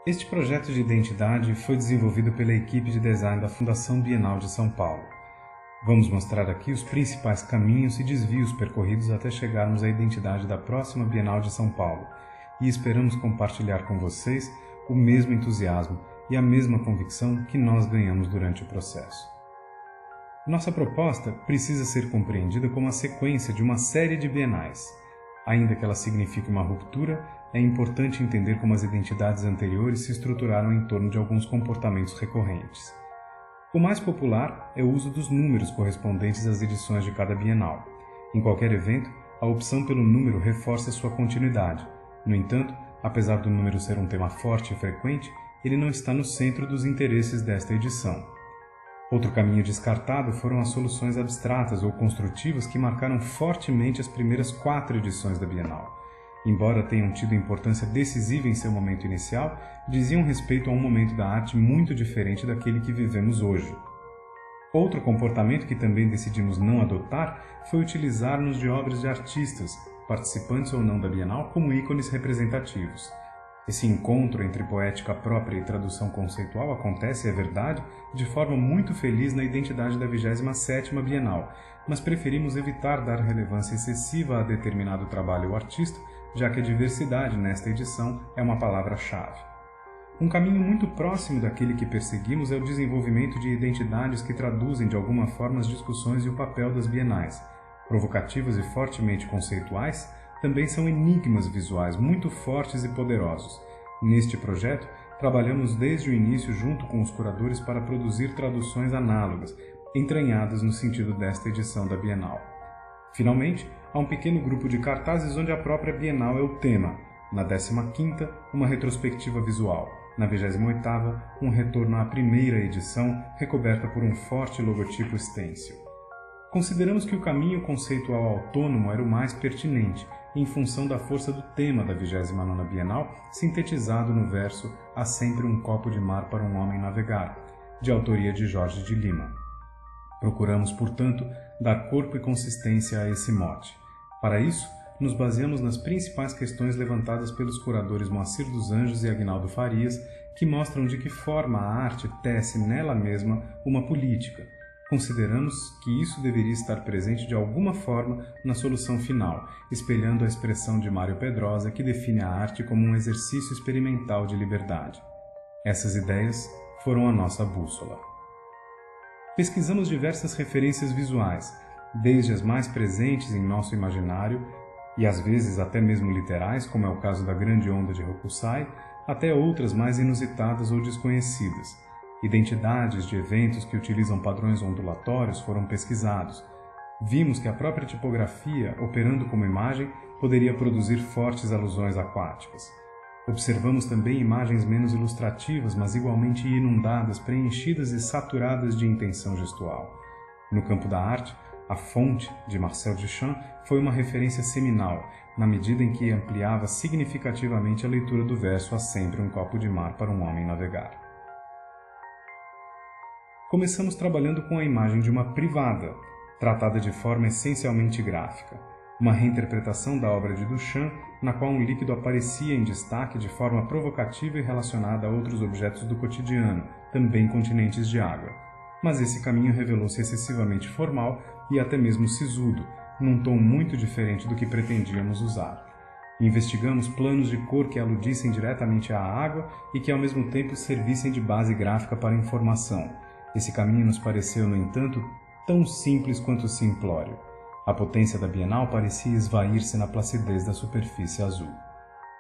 Este projeto de identidade foi desenvolvido pela equipe de design da Fundação Bienal de São Paulo. Vamos mostrar aqui os principais caminhos e desvios percorridos até chegarmos à identidade da próxima Bienal de São Paulo, e esperamos compartilhar com vocês o mesmo entusiasmo e a mesma convicção que nós ganhamos durante o processo. Nossa proposta precisa ser compreendida como a sequência de uma série de bienais. Ainda que ela signifique uma ruptura, é importante entender como as identidades anteriores se estruturaram em torno de alguns comportamentos recorrentes. O mais popular é o uso dos números correspondentes às edições de cada bienal. Em qualquer evento, a opção pelo número reforça sua continuidade. No entanto, apesar do número ser um tema forte e frequente, ele não está no centro dos interesses desta edição. Outro caminho descartado foram as soluções abstratas ou construtivas que marcaram fortemente as primeiras 4 edições da Bienal. Embora tenham tido importância decisiva em seu momento inicial, diziam respeito a um momento da arte muito diferente daquele que vivemos hoje. Outro comportamento que também decidimos não adotar foi utilizar-nos de obras de artistas, participantes ou não da Bienal, como ícones representativos. Esse encontro entre poética própria e tradução conceitual acontece, é verdade, de forma muito feliz na identidade da 27ª Bienal, mas preferimos evitar dar relevância excessiva a determinado trabalho ou artista, já que a diversidade nesta edição é uma palavra-chave. Um caminho muito próximo daquele que perseguimos é o desenvolvimento de identidades que traduzem de alguma forma as discussões e o papel das bienais. Provocativas e fortemente conceituais, também são enigmas visuais muito fortes e poderosos. Neste projeto, trabalhamos desde o início junto com os curadores para produzir traduções análogas, entranhadas no sentido desta edição da Bienal. Finalmente, há um pequeno grupo de cartazes onde a própria Bienal é o tema. Na 15ª, uma retrospectiva visual. Na 28ª, um retorno à primeira edição, recoberta por um forte logotipo stencil. Consideramos que o caminho conceitual autônomo era o mais pertinente, em função da força do tema da 29ª Bienal, sintetizado no verso "Há sempre um copo de mar para um homem navegar", de autoria de Jorge de Lima. Procuramos, portanto, dar corpo e consistência a esse mote. Para isso, nos baseamos nas principais questões levantadas pelos curadores Moacir dos Anjos e Aguinaldo Farias, que mostram de que forma a arte tece nela mesma uma política. Consideramos que isso deveria estar presente de alguma forma na solução final, espelhando a expressão de Mário Pedrosa, que define a arte como um exercício experimental de liberdade. Essas ideias foram a nossa bússola. Pesquisamos diversas referências visuais, desde as mais presentes em nosso imaginário, e às vezes até mesmo literais, como é o caso da Grande Onda de Hokusai, até outras mais inusitadas ou desconhecidas. Identidades de eventos que utilizam padrões ondulatórios foram pesquisados. Vimos que a própria tipografia, operando como imagem, poderia produzir fortes alusões aquáticas. Observamos também imagens menos ilustrativas, mas igualmente inundadas, preenchidas e saturadas de intenção gestual. No campo da arte, a fonte, de Marcel Duchamp, foi uma referência seminal, na medida em que ampliava significativamente a leitura do verso "Há sempre um copo de mar para um homem navegar". Começamos trabalhando com a imagem de uma privada, tratada de forma essencialmente gráfica, uma reinterpretação da obra de Duchamp, na qual um líquido aparecia em destaque de forma provocativa e relacionada a outros objetos do cotidiano, também continentes de água. Mas esse caminho revelou-se excessivamente formal e até mesmo sisudo, num tom muito diferente do que pretendíamos usar. Investigamos planos de cor que aludissem diretamente à água e que ao mesmo tempo servissem de base gráfica para a informação. Esse caminho nos pareceu, no entanto, tão simples quanto simplório. A potência da Bienal parecia esvair-se na placidez da superfície azul.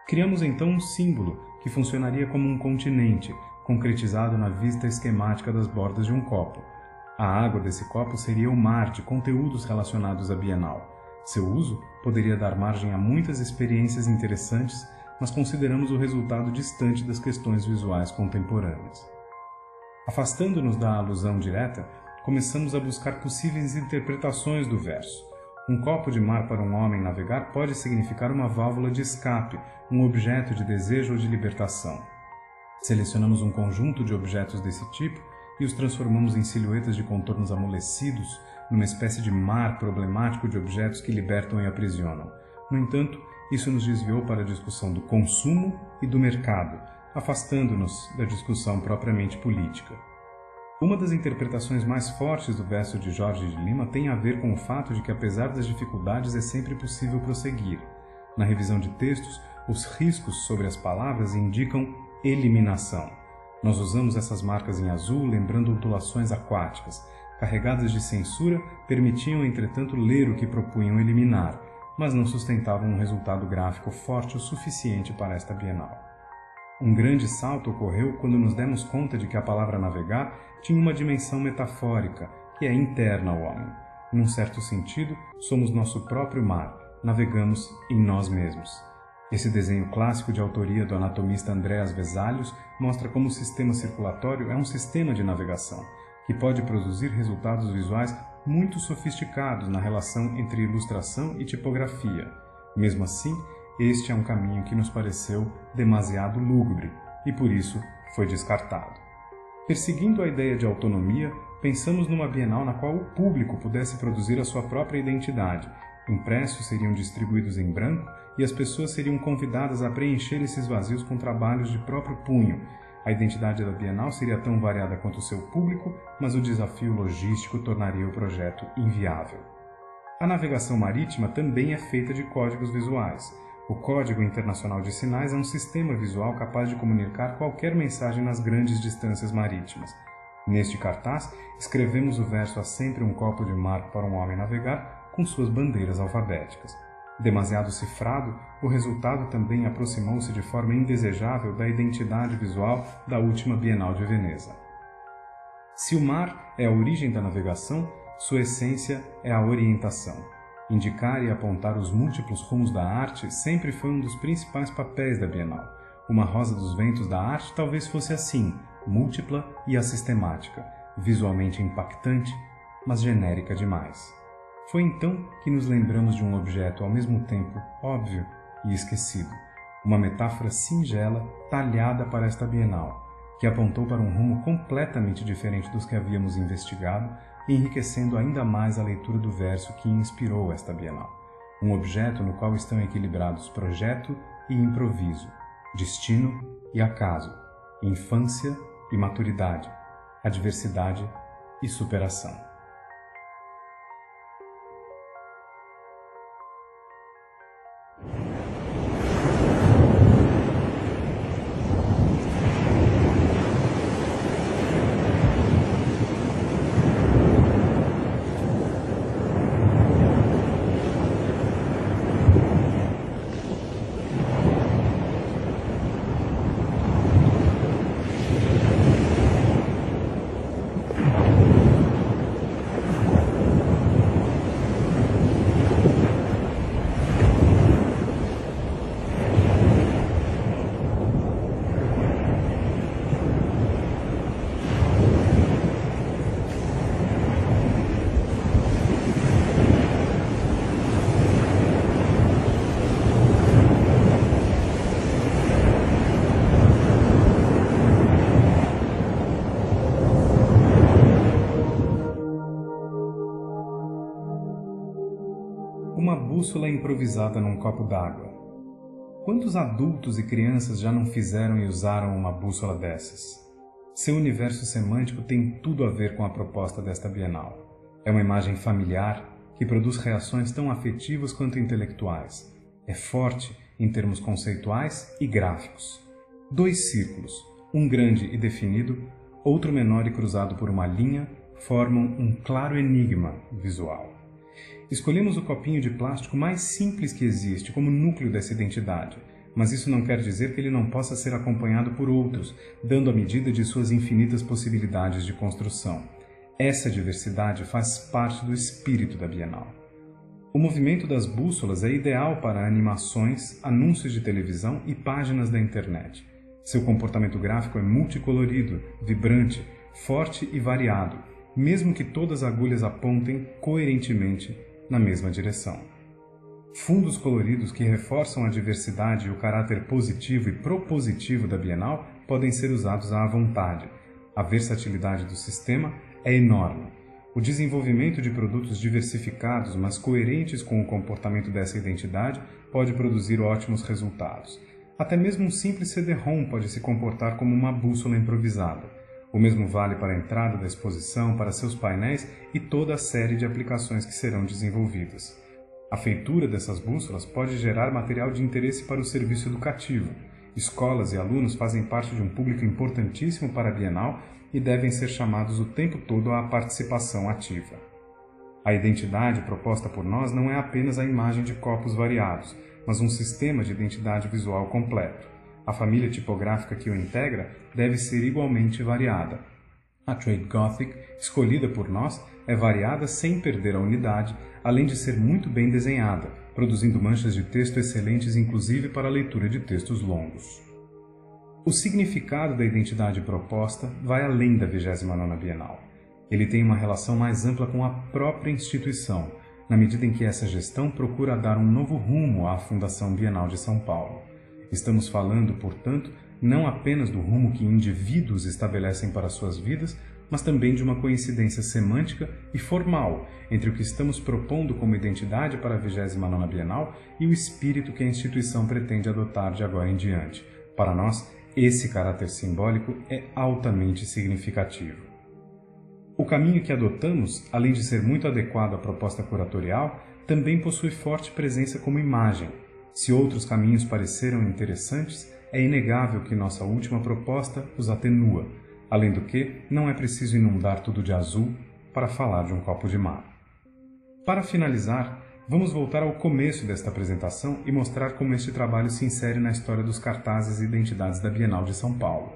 Criamos então um símbolo que funcionaria como um continente, concretizado na vista esquemática das bordas de um copo. A água desse copo seria o mar de conteúdos relacionados à Bienal. Seu uso poderia dar margem a muitas experiências interessantes, mas consideramos o resultado distante das questões visuais contemporâneas. Afastando-nos da alusão direta, começamos a buscar possíveis interpretações do verso. Um copo de mar para um homem navegar pode significar uma válvula de escape, um objeto de desejo ou de libertação. Selecionamos um conjunto de objetos desse tipo e os transformamos em silhuetas de contornos amolecidos, numa espécie de mar problemático de objetos que libertam e aprisionam. No entanto, isso nos desviou para a discussão do consumo e do mercado, afastando-nos da discussão propriamente política. Uma das interpretações mais fortes do verso de Jorge de Lima tem a ver com o fato de que, apesar das dificuldades, é sempre possível prosseguir. Na revisão de textos, os riscos sobre as palavras indicam eliminação. Nós usamos essas marcas em azul, lembrando ondulações aquáticas. Carregadas de censura, permitiam, entretanto, ler o que propunham eliminar, mas não sustentavam um resultado gráfico forte o suficiente para esta Bienal. Um grande salto ocorreu quando nos demos conta de que a palavra navegar tinha uma dimensão metafórica, que é interna ao homem. Num certo sentido, somos nosso próprio mar, navegamos em nós mesmos. Esse desenho clássico de autoria do anatomista Andreas Vesalius mostra como o sistema circulatório é um sistema de navegação, que pode produzir resultados visuais muito sofisticados na relação entre ilustração e tipografia. Mesmo assim, este é um caminho que nos pareceu demasiado lúgubre e, por isso, foi descartado. Perseguindo a ideia de autonomia, pensamos numa Bienal na qual o público pudesse produzir a sua própria identidade. Impressos seriam distribuídos em branco e as pessoas seriam convidadas a preencher esses vazios com trabalhos de próprio punho. A identidade da Bienal seria tão variada quanto o seu público, mas o desafio logístico tornaria o projeto inviável. A navegação marítima também é feita de códigos visuais. O Código Internacional de Sinais é um sistema visual capaz de comunicar qualquer mensagem nas grandes distâncias marítimas. Neste cartaz, escrevemos o verso "Há sempre um copo de mar para um homem navegar" com suas bandeiras alfabéticas. Demasiado cifrado, o resultado também aproximou-se de forma indesejável da identidade visual da última Bienal de Veneza. Se o mar é a origem da navegação, sua essência é a orientação. Indicar e apontar os múltiplos rumos da arte sempre foi um dos principais papéis da Bienal. Uma Rosa dos Ventos da arte talvez fosse assim, múltipla e assistemática, visualmente impactante, mas genérica demais. Foi então que nos lembramos de um objeto ao mesmo tempo óbvio e esquecido, uma metáfora singela talhada para esta Bienal, que apontou para um rumo completamente diferente dos que havíamos investigado, enriquecendo ainda mais a leitura do verso que inspirou esta Bienal. Um objeto no qual estão equilibrados projeto e improviso, destino e acaso, infância e maturidade, adversidade e superação. Uma bússola improvisada num copo d'água. Quantos adultos e crianças já não fizeram e usaram uma bússola dessas? Seu universo semântico tem tudo a ver com a proposta desta Bienal. É uma imagem familiar que produz reações tão afetivas quanto intelectuais. É forte em termos conceituais e gráficos. 2 círculos, um grande e definido, outro menor e cruzado por uma linha, formam um claro enigma visual. Escolhemos o copinho de plástico mais simples que existe como núcleo dessa identidade, mas isso não quer dizer que ele não possa ser acompanhado por outros, dando a medida de suas infinitas possibilidades de construção. Essa diversidade faz parte do espírito da Bienal. O movimento das bússolas é ideal para animações, anúncios de televisão e páginas da internet. Seu comportamento gráfico é multicolorido, vibrante, forte e variado, mesmo que todas as agulhas apontem coerentemente na mesma direção. Fundos coloridos que reforçam a diversidade e o caráter positivo e propositivo da Bienal podem ser usados à vontade. A versatilidade do sistema é enorme. O desenvolvimento de produtos diversificados, mas coerentes com o comportamento dessa identidade, pode produzir ótimos resultados. Até mesmo um simples CD-ROM pode se comportar como uma bússola improvisada. O mesmo vale para a entrada da exposição, para seus painéis e toda a série de aplicações que serão desenvolvidas. A feitura dessas bússolas pode gerar material de interesse para o serviço educativo. Escolas e alunos fazem parte de um público importantíssimo para a Bienal e devem ser chamados o tempo todo à participação ativa. A identidade proposta por nós não é apenas a imagem de copos variados, mas um sistema de identidade visual completo. A família tipográfica que o integra deve ser igualmente variada. A Trade Gothic, escolhida por nós, é variada sem perder a unidade, além de ser muito bem desenhada, produzindo manchas de texto excelentes inclusive para a leitura de textos longos. O significado da identidade proposta vai além da 29ª Bienal. Ele tem uma relação mais ampla com a própria instituição, na medida em que essa gestão procura dar um novo rumo à Fundação Bienal de São Paulo. Estamos falando, portanto, não apenas do rumo que indivíduos estabelecem para suas vidas, mas também de uma coincidência semântica e formal entre o que estamos propondo como identidade para a 29ª Bienal e o espírito que a instituição pretende adotar de agora em diante. Para nós, esse caráter simbólico é altamente significativo. O caminho que adotamos, além de ser muito adequado à proposta curatorial, também possui forte presença como imagem. Se outros caminhos pareceram interessantes, é inegável que nossa última proposta os atenua, além do que não é preciso inundar tudo de azul para falar de um copo de mar. Para finalizar, vamos voltar ao começo desta apresentação e mostrar como este trabalho se insere na história dos cartazes e identidades da Bienal de São Paulo.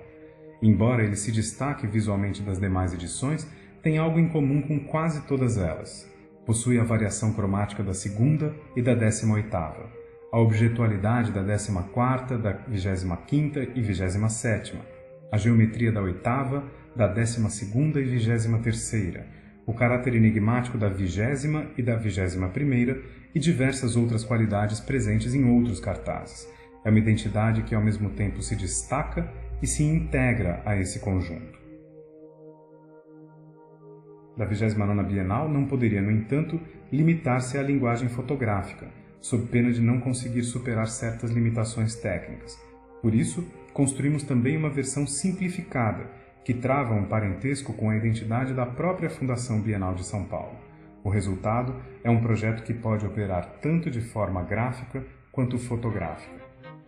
Embora ele se destaque visualmente das demais edições, tem algo em comum com quase todas elas. Possui a variação cromática da 2ª e da 18ª, a objetualidade da 14ª, da 25ª e 27ª, a geometria da 8ª, da 12ª e 23ª, o caráter enigmático da 20ª e da 21ª e diversas outras qualidades presentes em outros cartazes. É uma identidade que ao mesmo tempo se destaca e se integra a esse conjunto. Da 29ª Bienal não poderia, no entanto, limitar-se à linguagem fotográfica, sob pena de não conseguir superar certas limitações técnicas. Por isso, construímos também uma versão simplificada, que trava um parentesco com a identidade da própria Fundação Bienal de São Paulo. O resultado é um projeto que pode operar tanto de forma gráfica quanto fotográfica.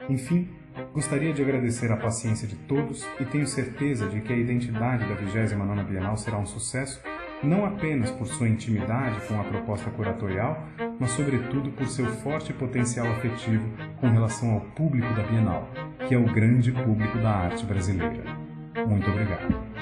Enfim, gostaria de agradecer a paciência de todos e tenho certeza de que a identidade da 29ª Bienal será um sucesso, não apenas por sua intimidade com a proposta curatorial, mas sobretudo por seu forte potencial afetivo com relação ao público da Bienal, que é o grande público da arte brasileira. Muito obrigado.